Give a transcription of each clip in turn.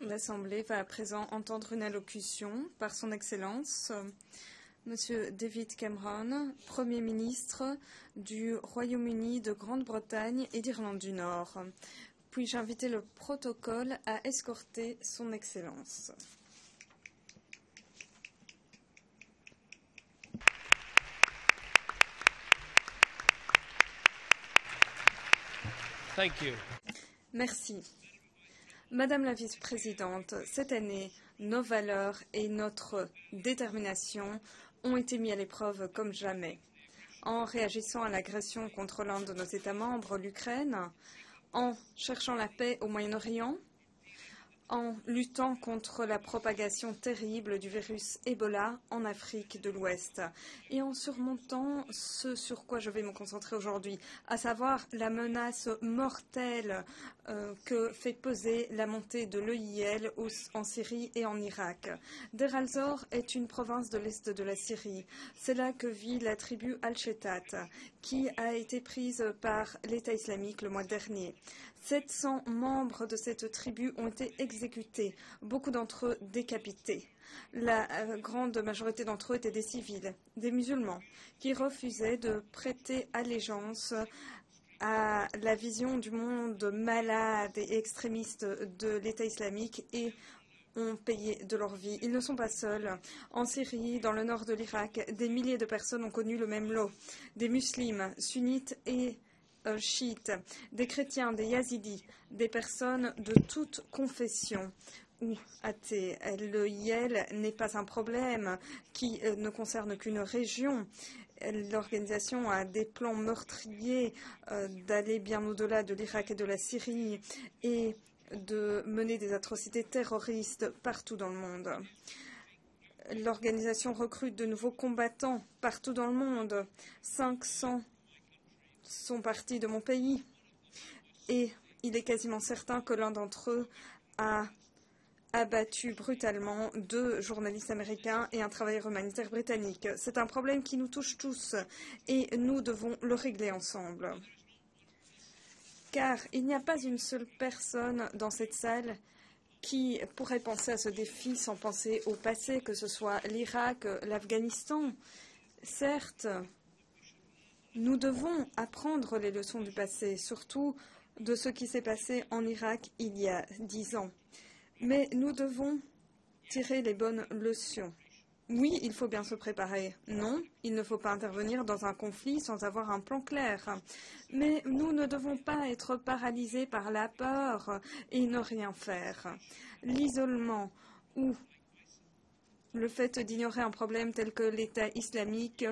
L'Assemblée va à présent entendre une allocution par son Excellence, Monsieur David Cameron, Premier ministre du Royaume-Uni de Grande-Bretagne et d'Irlande du Nord. Puis-je inviter le protocole à escorter son Excellence. Thank you. Merci. Madame la vice-présidente, cette année, nos valeurs et notre détermination ont été mis à l'épreuve comme jamais. En réagissant à l'agression contre l'un de nos États membres, l'Ukraine, en cherchant la paix au Moyen-Orient, en luttant contre la propagation terrible du virus Ebola en Afrique de l'Ouest et en surmontant ce sur quoi je vais me concentrer aujourd'hui, à savoir la menace mortelle que fait peser la montée de l'EIL en Syrie et en Irak. Deir al-Zor est une province de l'est de la Syrie. C'est là que vit la tribu Al-Shetat, qui a été prise par l'État islamique le mois dernier. 700 membres de cette tribu ont été exécutés, beaucoup d'entre eux décapités. La grande majorité d'entre eux étaient des civils, des musulmans, qui refusaient de prêter allégeance à la vision du monde malade et extrémiste de l'État islamique et ont payé de leur vie. Ils ne sont pas seuls. En Syrie, dans le nord de l'Irak, des milliers de personnes ont connu le même lot. Des musulmans, sunnites et chiites, des chrétiens, des yazidis, des personnes de toute confession ou athées. Le IEL n'est pas un problème qui ne concerne qu'une région. L'organisation a des plans meurtriers d'aller bien au-delà de l'Irak et de la Syrie et de mener des atrocités terroristes partout dans le monde. L'organisation recrute de nouveaux combattants partout dans le monde. 500 sont partis de mon pays et il est quasiment certain que l'un d'entre eux a abattu brutalement 2 journalistes américains et un travailleur humanitaire britannique. C'est un problème qui nous touche tous et nous devons le régler ensemble. Car il n'y a pas une seule personne dans cette salle qui pourrait penser à ce défi sans penser au passé, que ce soit l'Irak, l'Afghanistan. Certes, nous devons apprendre les leçons du passé, surtout de ce qui s'est passé en Irak il y a 10 ans. Mais nous devons tirer les bonnes leçons. Oui, il faut bien se préparer. Non, il ne faut pas intervenir dans un conflit sans avoir un plan clair. Mais nous ne devons pas être paralysés par la peur et ne rien faire. L'isolement ou le fait d'ignorer un problème tel que l'État islamique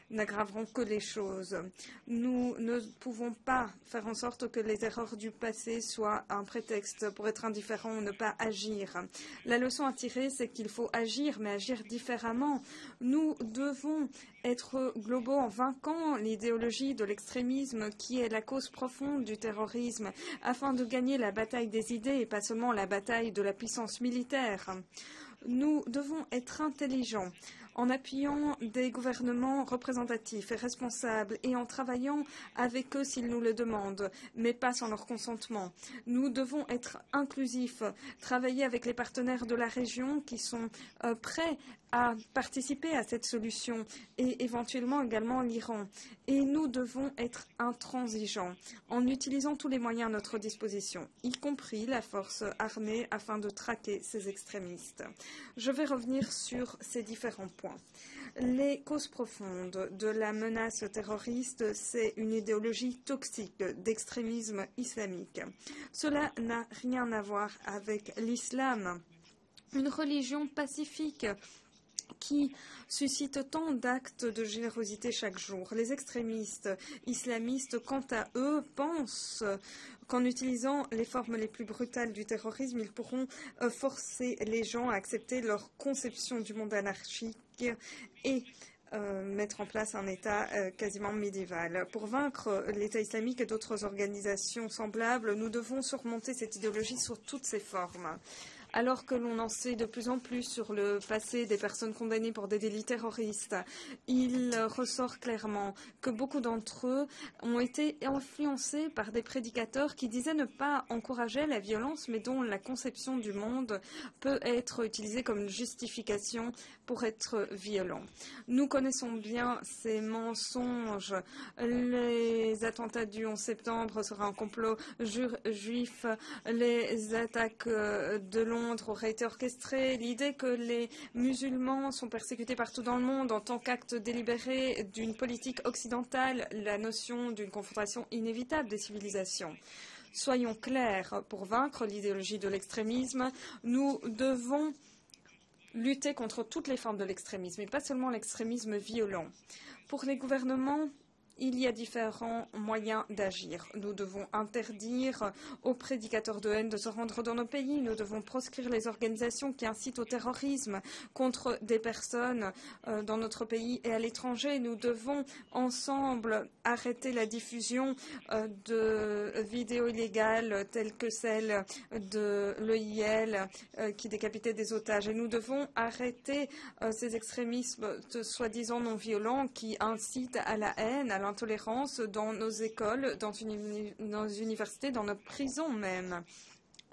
n'aggraveront que les choses. Nous ne pouvons pas faire en sorte que les erreurs du passé soient un prétexte pour être indifférents ou ne pas agir. La leçon à tirer, c'est qu'il faut agir, mais agir différemment. Nous devons être globaux en vainquant l'idéologie de l'extrémisme qui est la cause profonde du terrorisme, afin de gagner la bataille des idées et pas seulement la bataille de la puissance militaire. Nous devons être intelligents en appuyant des gouvernements représentatifs et responsables et en travaillant avec eux s'ils nous le demandent, mais pas sans leur consentement. Nous devons être inclusifs, travailler avec les partenaires de la région qui sont prêts à participer à cette solution et éventuellement également l'Iran. Et nous devons être intransigeants en utilisant tous les moyens à notre disposition, y compris la force armée, afin de traquer ces extrémistes. Je vais revenir sur ces différents points. Les causes profondes de la menace terroriste, c'est une idéologie toxique d'extrémisme islamique. Cela n'a rien à voir avec l'islam, une religion pacifique qui suscite tant d'actes de générosité chaque jour. Les extrémistes islamistes, quant à eux, pensent qu'en utilisant les formes les plus brutales du terrorisme, ils pourront forcer les gens à accepter leur conception du monde anarchique et mettre en place un État quasiment médiéval. Pour vaincre l'État islamique et d'autres organisations semblables, nous devons surmonter cette idéologie sous toutes ses formes. Alors que l'on en sait de plus en plus sur le passé des personnes condamnées pour des délits terroristes, il ressort clairement que beaucoup d'entre eux ont été influencés par des prédicateurs qui disaient ne pas encourager la violence, mais dont la conception du monde peut être utilisée comme une justification pour être violent. Nous connaissons bien ces mensonges. Les attentats du 11 septembre seraient un complot juif. Les attaques de Londres auraient été orchestrées. L'idée que les musulmans sont persécutés partout dans le monde en tant qu'acte délibéré d'une politique occidentale, la notion d'une confrontation inévitable des civilisations. Soyons clairs, pour vaincre l'idéologie de l'extrémisme, nous devons lutter contre toutes les formes de l'extrémisme, et pas seulement l'extrémisme violent. Pour les gouvernements, il y a différents moyens d'agir. Nous devons interdire aux prédicateurs de haine de se rendre dans nos pays. Nous devons proscrire les organisations qui incitent au terrorisme contre des personnes dans notre pays et à l'étranger. Nous devons ensemble arrêter la diffusion de vidéos illégales telles que celle de l'EIL qui décapitait des otages. Et nous devons arrêter ces extrémismes soi-disant non violents qui incitent à la haine, à l'intolérance dans nos écoles, dans nos universités, dans nos prisons même.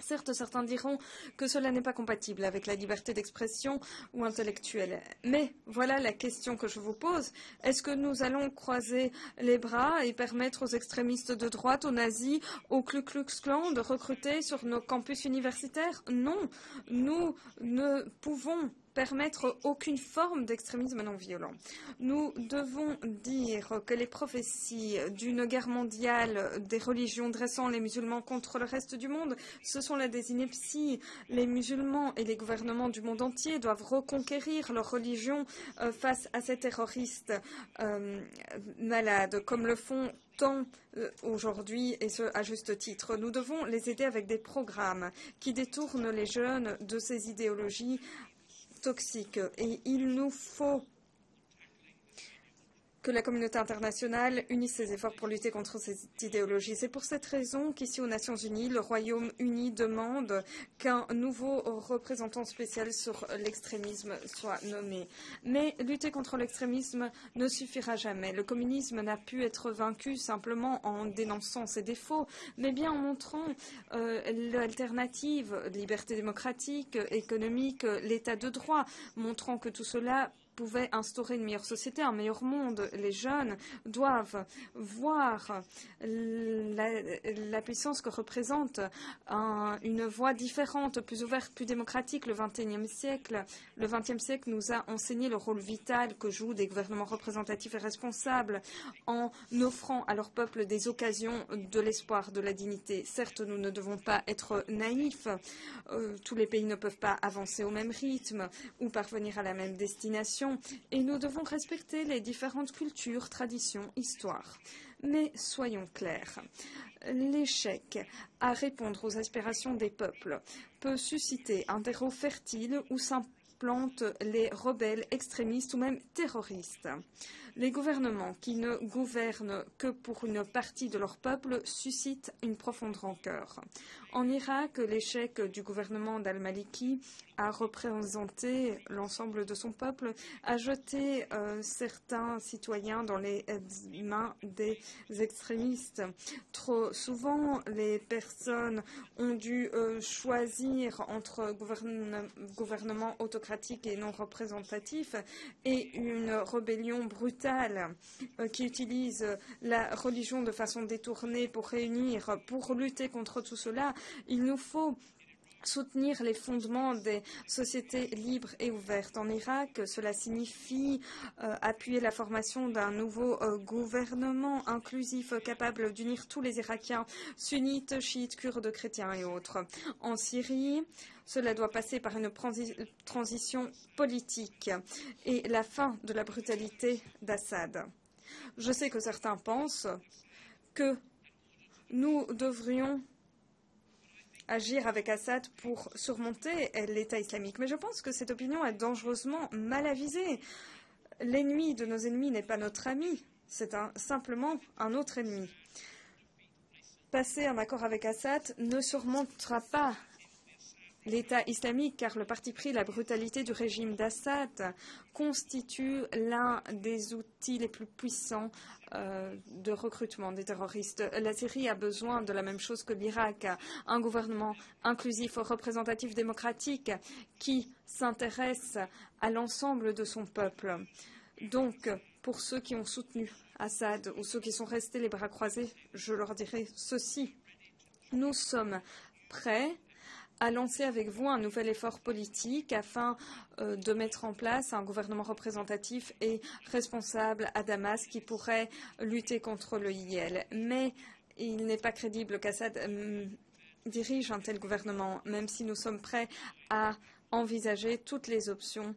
Certes, certains diront que cela n'est pas compatible avec la liberté d'expression ou intellectuelle. Mais voilà la question que je vous pose. Est-ce que nous allons croiser les bras et permettre aux extrémistes de droite, aux nazis, au Ku Klux Klan de recruter sur nos campus universitaires? Non, nous ne pouvons permettre aucune forme d'extrémisme non violent. Nous devons dire que les prophéties d'une guerre mondiale des religions dressant les musulmans contre le reste du monde, ce sont là des inepties. Les musulmans et les gouvernements du monde entier doivent reconquérir leur religion face à ces terroristes malades, comme le font tant aujourd'hui, et ce à juste titre. Nous devons les aider avec des programmes qui détournent les jeunes de ces idéologies toxiques. Et il nous faut que la communauté internationale unisse ses efforts pour lutter contre cette idéologie. C'est pour cette raison qu'ici aux Nations Unies, le Royaume-Uni demande qu'un nouveau représentant spécial sur l'extrémisme soit nommé. Mais lutter contre l'extrémisme ne suffira jamais. Le communisme n'a pu être vaincu simplement en dénonçant ses défauts, mais bien en montrant l'alternative, liberté démocratique, économique, l'état de droit, montrant que tout cela pouvait instaurer une meilleure société, un meilleur monde. Les jeunes doivent voir la puissance que représente une voie différente, plus ouverte, plus démocratique. Le XXe siècle nous a enseigné le rôle vital que jouent des gouvernements représentatifs et responsables en offrant à leur peuple des occasions de l'espoir, de la dignité. Certes, nous ne devons pas être naïfs. Tous les pays ne peuvent pas avancer au même rythme ou parvenir à la même destination. Et nous devons respecter les différentes cultures, traditions, histoires. Mais soyons clairs, l'échec à répondre aux aspirations des peuples peut susciter un terreau fertile où s'implantent les rebelles extrémistes ou même terroristes. Les gouvernements qui ne gouvernent que pour une partie de leur peuple suscitent une profonde rancœur. En Irak, l'échec du gouvernement d'Al-Maliki a représenté l'ensemble de son peuple, a jeté certains citoyens dans les mains des extrémistes. Trop souvent, les personnes ont dû choisir entre gouvernement autocratique et non représentatif et une rébellion brutale qui utilise la religion de façon détournée pour réunir, pour lutter contre tout cela. Il nous faut soutenir les fondements des sociétés libres et ouvertes. En Irak, cela signifie appuyer la formation d'un nouveau gouvernement inclusif capable d'unir tous les Irakiens, sunnites, chiites, kurdes, chrétiens et autres. En Syrie, cela doit passer par une transition politique et la fin de la brutalité d'Assad. Je sais que certains pensent que nous devrions agir avec Assad pour surmonter l'État islamique. Mais je pense que cette opinion est dangereusement mal avisée. L'ennemi de nos ennemis n'est pas notre ami, c'est simplement un autre ennemi. Passer un accord avec Assad ne surmontera pas l'État islamique, car le parti pris, la brutalité du régime d'Assad constitue l'un des outils les plus puissants de recrutement des terroristes. La Syrie a besoin de la même chose que l'Irak, un gouvernement inclusif, représentatif, démocratique, qui s'intéresse à l'ensemble de son peuple. Donc, pour ceux qui ont soutenu Assad ou ceux qui sont restés les bras croisés, je leur dirai ceci. Nous sommes prêts à lancer avec vous un nouvel effort politique afin de mettre en place un gouvernement représentatif et responsable à Damas qui pourrait lutter contre le IL. Mais il n'est pas crédible qu'Assad dirige un tel gouvernement, même si nous sommes prêts à envisager toutes les options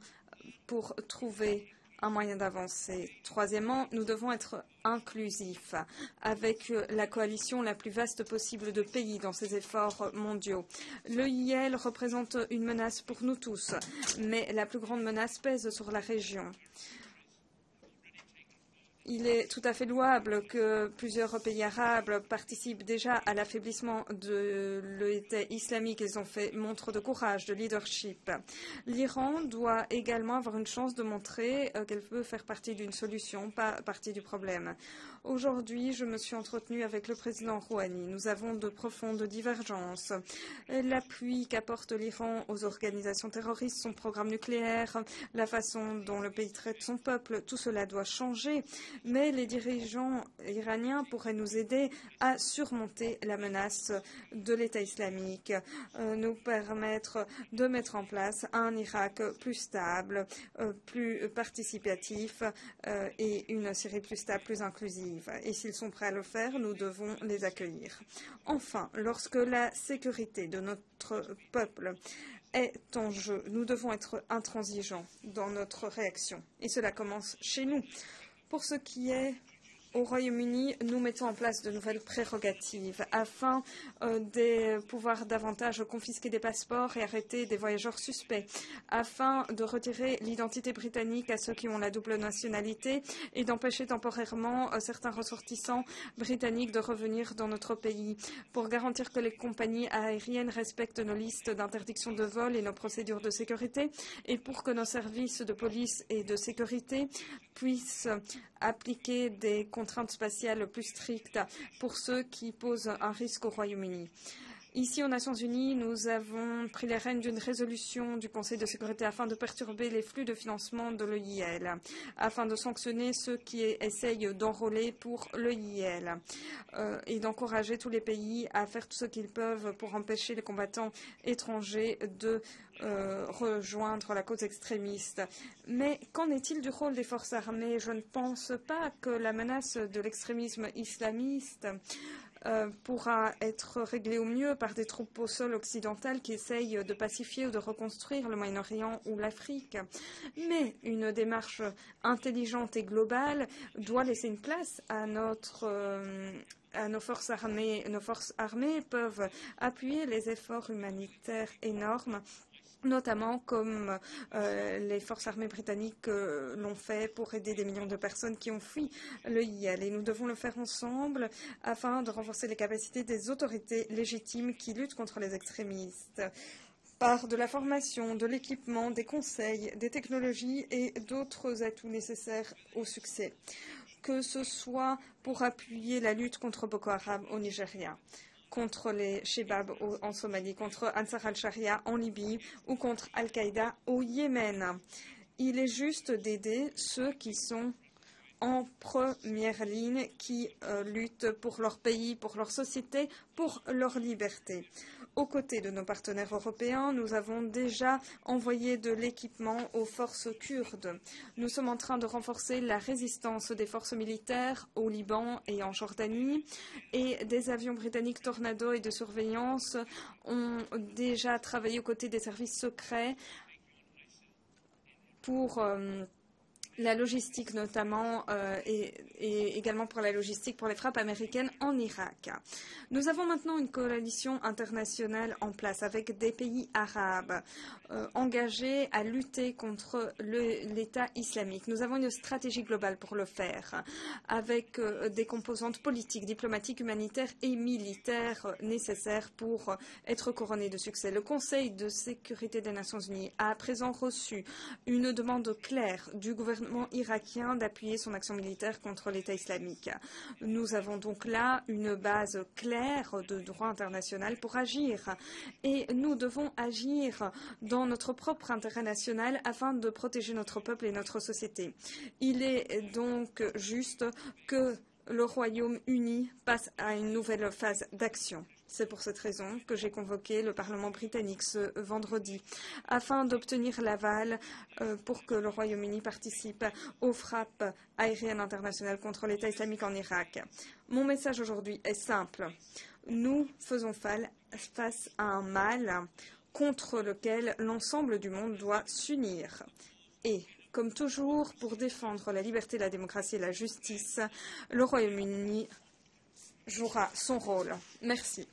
pour trouver un moyen d'avancer. Troisièmement, nous devons être inclusifs avec la coalition la plus vaste possible de pays dans ces efforts mondiaux. L'EIL représente une menace pour nous tous, mais la plus grande menace pèse sur la région. Il est tout à fait louable que plusieurs pays arabes participent déjà à l'affaiblissement de l'État islamique. Ils ont fait montre de courage, de leadership. L'Iran doit également avoir une chance de montrer qu'elle peut faire partie d'une solution, pas partie du problème. Aujourd'hui, je me suis entretenue avec le président Rouhani. Nous avons de profondes divergences. L'appui qu'apporte l'Iran aux organisations terroristes, son programme nucléaire, la façon dont le pays traite son peuple, tout cela doit changer. Mais les dirigeants iraniens pourraient nous aider à surmonter la menace de l'État islamique, nous permettre de mettre en place un Irak plus stable, plus participatif et une Syrie plus stable, plus inclusive. Et s'ils sont prêts à le faire, nous devons les accueillir. Enfin, lorsque la sécurité de notre peuple est en jeu, nous devons être intransigeants dans notre réaction. Et cela commence chez nous. Pour ce qui est au Royaume-Uni, nous mettons en place de nouvelles prérogatives afin de pouvoir davantage confisquer des passeports et arrêter des voyageurs suspects, afin de retirer l'identité britannique à ceux qui ont la double nationalité et d'empêcher temporairement certains ressortissants britanniques de revenir dans notre pays, pour garantir que les compagnies aériennes respectent nos listes d'interdiction de vol et nos procédures de sécurité, et pour que nos services de police et de sécurité puissent appliquer des contraintes spatiales plus strictes pour ceux qui posent un risque au Royaume-Uni. Ici, aux Nations Unies, nous avons pris les rênes d'une résolution du Conseil de sécurité afin de perturber les flux de financement de l'EIL, afin de sanctionner ceux qui essayent d'enrôler pour l'EIL et d'encourager tous les pays à faire tout ce qu'ils peuvent pour empêcher les combattants étrangers de rejoindre la cause extrémiste. Mais qu'en est-il du rôle des forces armées? Je ne pense pas que la menace de l'extrémisme islamiste pourra être réglée au mieux par des troupes au sol occidentales qui essayent de pacifier ou de reconstruire le Moyen-Orient ou l'Afrique. Mais une démarche intelligente et globale doit laisser une place à nos forces armées. Nos forces armées peuvent appuyer les efforts humanitaires énormes, notamment comme les forces armées britanniques l'ont fait pour aider des millions de personnes qui ont fui l'EIL. Et nous devons le faire ensemble afin de renforcer les capacités des autorités légitimes qui luttent contre les extrémistes, par de la formation, de l'équipement, des conseils, des technologies et d'autres atouts nécessaires au succès, que ce soit pour appuyer la lutte contre Boko Haram au Nigeria, contre les Shebab en Somalie, contre Ansar al-Sharia en Libye ou contre Al-Qaïda au Yémen. Il est juste d'aider ceux qui sont en première ligne, qui luttent pour leur pays, pour leur société, pour leur liberté. Aux côtés de nos partenaires européens, nous avons déjà envoyé de l'équipement aux forces kurdes. Nous sommes en train de renforcer la résistance des forces militaires au Liban et en Jordanie. Et des avions britanniques Tornado et de surveillance ont déjà travaillé aux côtés des services secrets pour la logistique notamment et également pour la logistique pour les frappes américaines en Irak. Nous avons maintenant une coalition internationale en place avec des pays arabes engagés à lutter contre l'État islamique. Nous avons une stratégie globale pour le faire avec des composantes politiques, diplomatiques, humanitaires et militaires nécessaires pour être couronnées de succès. Le Conseil de sécurité des Nations Unies a à présent reçu une demande claire du gouvernement irakien d'appuyer son action militaire contre l'État islamique. Nous avons donc là une base claire de droit international pour agir et nous devons agir dans notre propre intérêt national afin de protéger notre peuple et notre société. Il est donc juste que le Royaume-Uni passe à une nouvelle phase d'action. C'est pour cette raison que j'ai convoqué le Parlement britannique ce vendredi, afin d'obtenir l'aval pour que le Royaume-Uni participe aux frappes aériennes internationales contre l'État islamique en Irak. Mon message aujourd'hui est simple. Nous faisons face à un mal contre lequel l'ensemble du monde doit s'unir. Et comme toujours, pour défendre la liberté, la démocratie et la justice, le Royaume-Uni jouera son rôle. Merci.